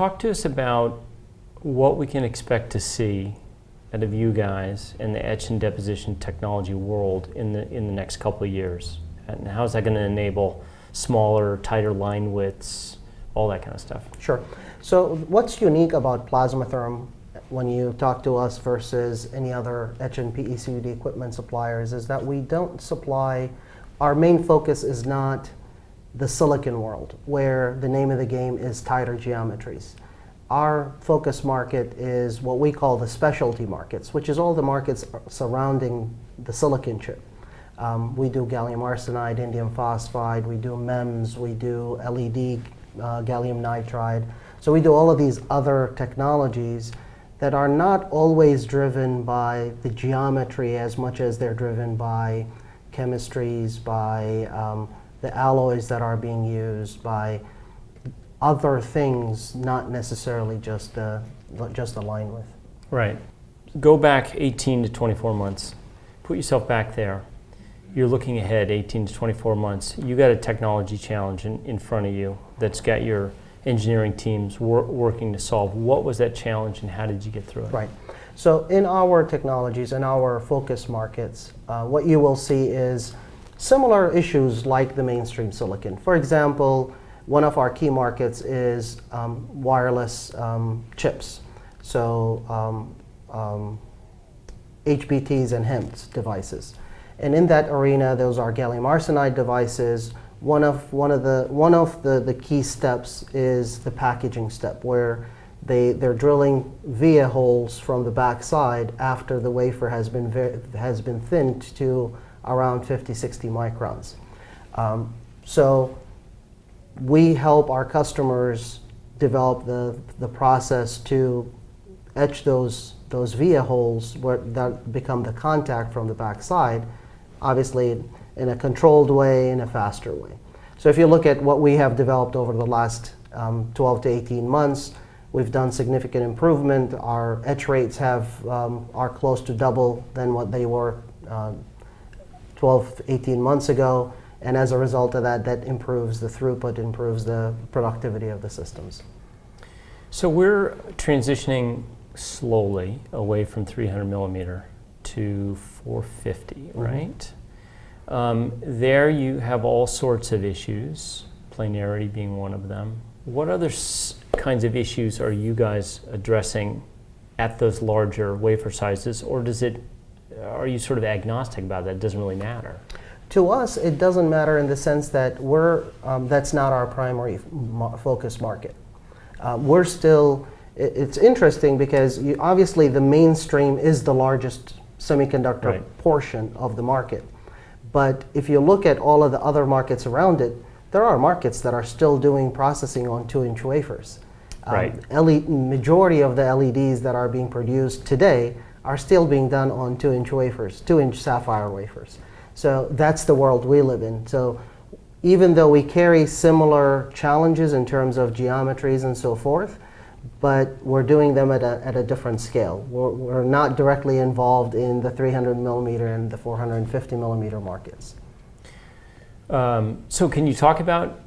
talk to us about what we can expect to see out of you guys in the etch and deposition technology world in the next couple of years? And how is that going to enable smaller, tighter line widths, all that kind of stuff? Sure. So what's unique about Plasma-Therm when you talk to us versus any other etch and PECVD equipment suppliers is that we don't supply, our main focus is not the silicon world, where the name of the game is tighter geometries. Our focus market is what we call the specialty markets, which is all the markets surrounding the silicon chip. We do gallium arsenide, indium phosphide, we do MEMS, we do LED, gallium nitride. So we do all of these other technologies that are not always driven by the geometry as much as they're driven by chemistries, by the alloys that are being used, by other things, not necessarily just the line width. Right. Go back 18 to 24 months. Put yourself back there. You're looking ahead 18 to 24 months. You got a technology challenge in front of you that's got your engineering teams working to solve. What was that challenge and how did you get through it? Right. So in our technologies, in our focus markets, what you will see is similar issues like the mainstream silicon. For example, one of our key markets is wireless chips. So HBTs and HEMTs devices. And in that arena, those are gallium arsenide devices. One of the key steps is the packaging step, where they're drilling via holes from the back side after the wafer has been thinned to around 50-60 microns. So we help our customers develop the process to etch those via holes that become the contact from the back side, obviously in a controlled way, in a faster way. So if you look at what we have developed over the last 12 to 18 months, we've done significant improvement. Our etch rates are close to double than what they were 12, 18 months ago. And as a result of that, that improves the throughput, improves the productivity of the systems. So we're transitioning slowly away from 300 millimeter to 450, right? There you have all sorts of issues, planarity being one of them. What other kinds of issues are you guys addressing at those larger wafer sizes, or are you sort of agnostic about that? It doesn't really matter. To us, it doesn't matter in the sense that that's not our primary focus market. We're still, it's interesting because obviously the mainstream is the largest semiconductor portion of the market. But if you look at all of the other markets around it, there are markets that are still doing processing on 2-inch wafers. Majority of the LEDs that are being produced today are still being done on 2-inch wafers, 2-inch sapphire wafers. So that's the world we live in. So even though we carry similar challenges in terms of geometries and so forth, but we're doing them at a different scale. We're not directly involved in the 300 millimeter and the 450 millimeter markets. So can you talk about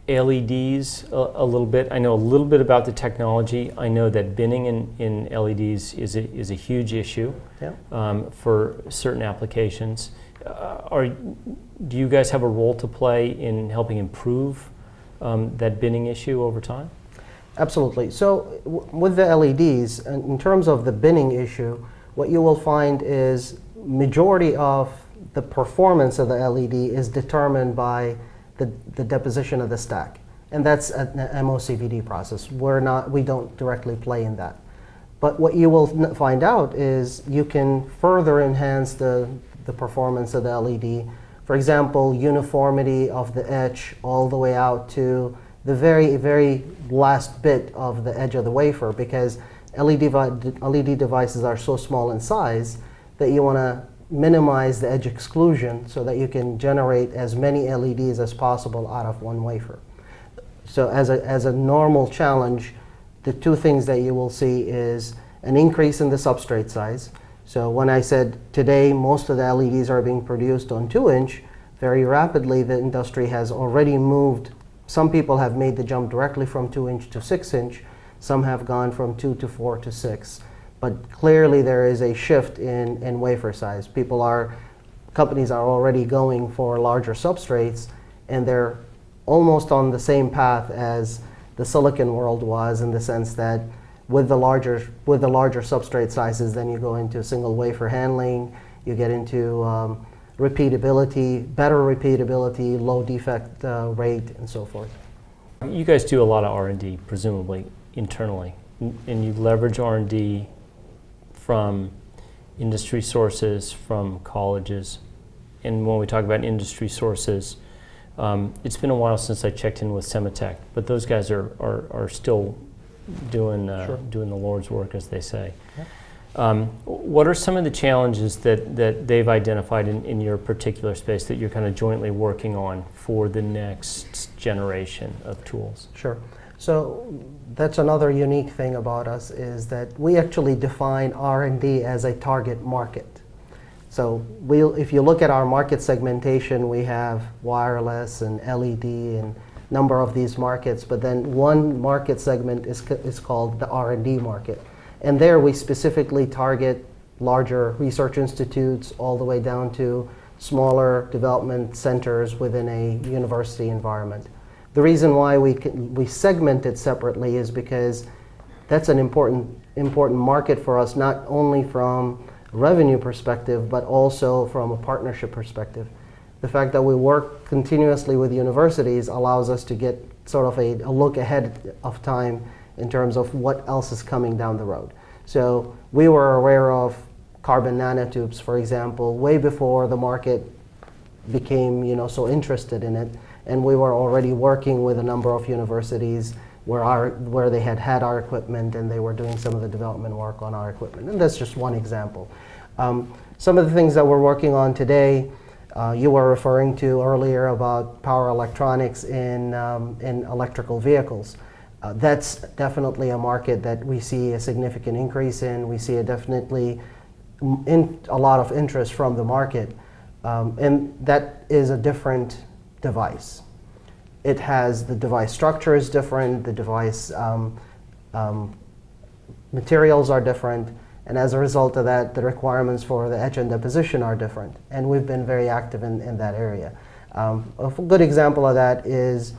LEDs a little bit? I know a little bit about the technology. I know that binning in LEDs is a huge issue for certain applications. Do you guys have a role to play in helping improve that binning issue over time? Absolutely. So with the LEDs, in terms of the binning issue, what you will find is majority of the performance of the LED is determined by the deposition of the stack. And that's an MOCVD process. We don't directly play in that. But what you will find out is you can further enhance the performance of the LED. For example, uniformity of the etch all the way out to the very, very last bit of the edge of the wafer, because LED devices are so small in size that you want to minimize the edge exclusion so that you can generate as many LEDs as possible out of one wafer. So as a normal challenge, the two things that you will see is an increase in the substrate size. So when I said today most of the LEDs are being produced on 2-inch, very rapidly the industry has already moved. Some people have made the jump directly from 2-inch to 6-inch, Some have gone from 2 to 4 to 6. But clearly there is a shift in wafer size. Companies are already going for larger substrates, and they're almost on the same path as the silicon world was, in the sense that with the larger substrate sizes, then you go into single wafer handling, you get into repeatability, better repeatability, low defect rate, and so forth. You guys do a lot of R&D, presumably, internally, and you leverage R&D from industry sources, from colleges. And when we talk about industry sources, it's been a while since I checked in with Semitech, but those guys are still doing doing the Lord's work, as they say. Yeah. What are some of the challenges that they've identified in your particular space that you're kind of jointly working on for the next generation of tools? Sure. So that's another unique thing about us, is that we actually define R&D as a target market. So if you look at our market segmentation, we have wireless and LED and number of these markets, but then one market segment is called the R&D market. And there we specifically target larger research institutes all the way down to smaller development centers within a university environment. The reason why we segment it separately is because that's an important market for us, not only from revenue perspective, but also from a partnership perspective. The fact that we work continuously with universities allows us to get sort of a look ahead of time in terms of what else is coming down the road. So we were aware of carbon nanotubes, for example, way before the market became so interested in it, and we were already working with a number of universities where they had our equipment, and they were doing some of the development work on our equipment. And that's just one example. Some of the things that we're working on today, you were referring to earlier about power electronics in electrical vehicles. That's definitely a market that we see a significant increase in. We see definitely a lot of interest from the market. And that is a different device. It has, the device structure is different, the device materials are different, and as a result of that, the requirements for the etch and deposition are different. And we've been very active in that area. A good example of that is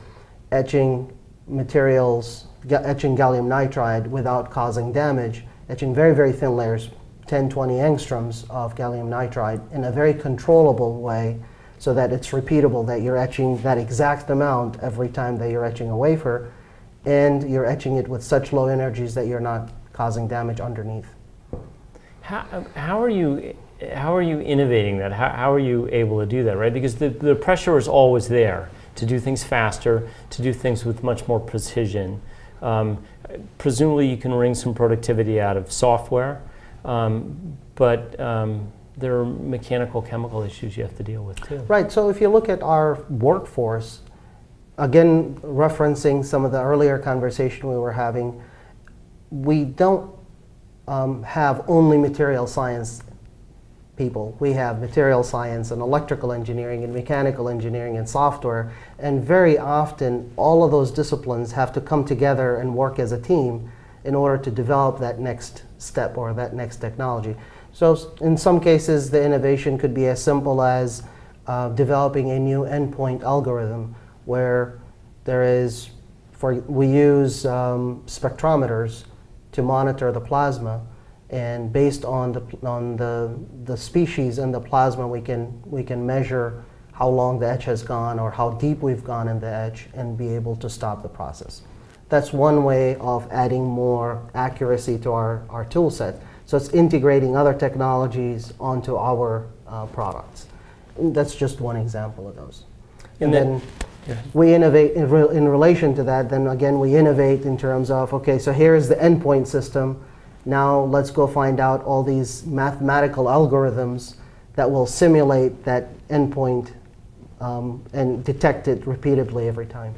etching materials, etching gallium nitride without causing damage, etching very, very thin layers, 10, 20 angstroms of gallium nitride in a very controllable way, so that it's repeatable, that you're etching that exact amount every time that you're etching a wafer, and you're etching it with such low energies that you're not causing damage underneath. How are you innovating that? How are you able to do that, right? Because the pressure is always there to do things faster, to do things with much more precision. Presumably you can wring some productivity out of software, but there are mechanical, chemical issues you have to deal with too. Right, so if you look at our workforce, again, referencing some of the earlier conversation we were having, we don't have only material science people. We have material science and electrical engineering and mechanical engineering and software, and very often all of those disciplines have to come together and work as a team in order to develop that next step or that next technology. So in some cases, the innovation could be as simple as developing a new endpoint algorithm, where we use spectrometers to monitor the plasma, and based on the species in the plasma, we can measure how long the etch has gone or how deep we've gone in the etch, and be able to stop the process. That's one way of adding more accuracy to our tool set. So it's integrating other technologies onto our products. And that's just one example of those. And then we innovate in relation to that. Then again, we innovate in terms of, okay, so here's the endpoint system. Now let's go find out all these mathematical algorithms that will simulate that endpoint and detect it repeatedly every time.